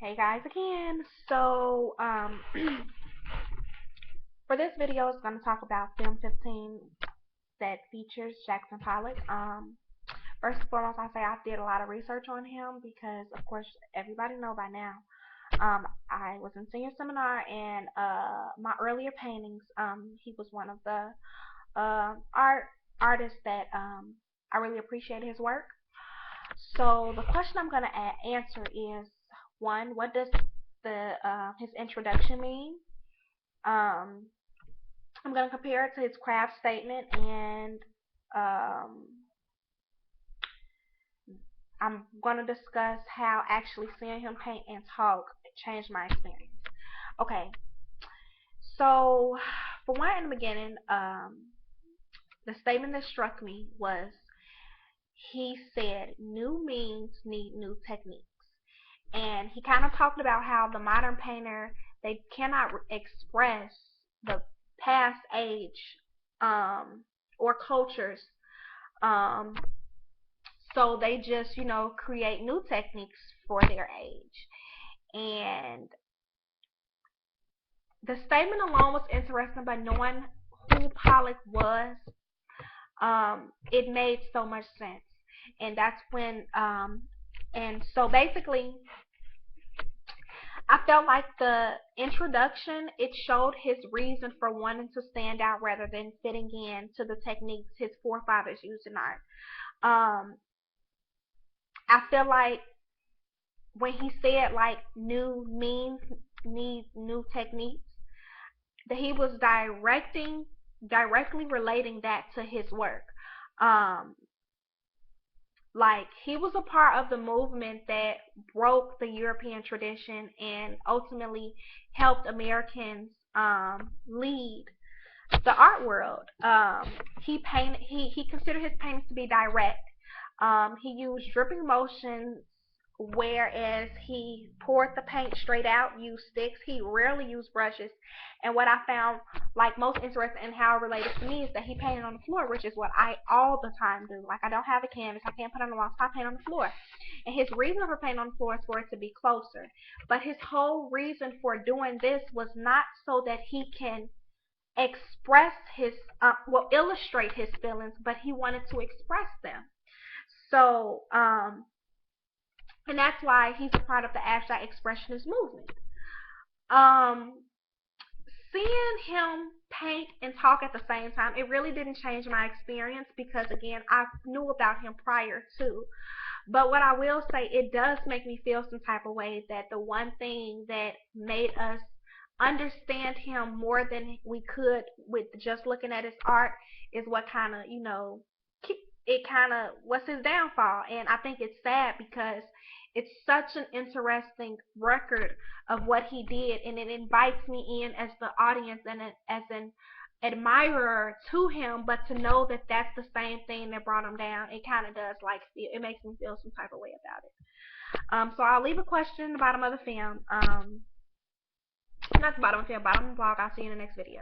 Hey guys again. So for this video it's gonna talk about film 15 that features Jackson Pollock. First and foremost I say I did a lot of research on him because of course everybody know by now. I was in senior seminar and my earlier paintings, he was one of the artists that I really appreciated his work. So the question I'm gonna answer is one, what does the his introduction mean? Um, I'm gonna compare it to his craft statement, and um, I'm gonna discuss how actually seeing him paint and talk changed my experience. Okay, so for one, in the beginning, the statement that struck me was he said new means need new techniques. And he kind of talked about how the modern painter, they cannot express the past age or cultures, um, so they just create new techniques for their age. And the statement alone was interesting, but knowing who Pollock was, it made so much sense. And that's when and so basically I felt like the introduction, it showed his reason for wanting to stand out rather than fitting in to the techniques his forefathers used in art. I feel like when he said like new means need new techniques, that he was directly relating that to his work. Um, like he was a part of the movement that broke the European tradition and ultimately helped Americans lead the art world. He considered his paintings to be direct. He used dripping motions, whereas he poured the paint straight out, used sticks. He rarely used brushes. And what I found like most interesting and how it related to me is that he painted on the floor, which is what I all the time do. Like I don't have a canvas, I can't put on the wall, so I paint on the floor. And his reason for painting on the floor is for it to be closer. But his whole reason for doing this was not so that he can express his illustrate his feelings, but he wanted to express them. So and that's why he's a part of the abstract expressionist movement. Um, Seeing him paint and talk at the same time, it really didn't change my experience because again, I knew about him prior to. But what I will say, it does make me feel some type of way that the one thing that made us understand him more than we could with just looking at his art is what kind of, it kind of was his downfall. And I think it's sad because it's such an interesting record of what he did, and it invites me in as the audience and as an admirer to him, but to know that that's the same thing that brought him down, it kind of does like it makes me feel some type of way about it. So I'll leave a question at the bottom of the film. Not the bottom of the film, bottom of the blog. I'll see you in the next video.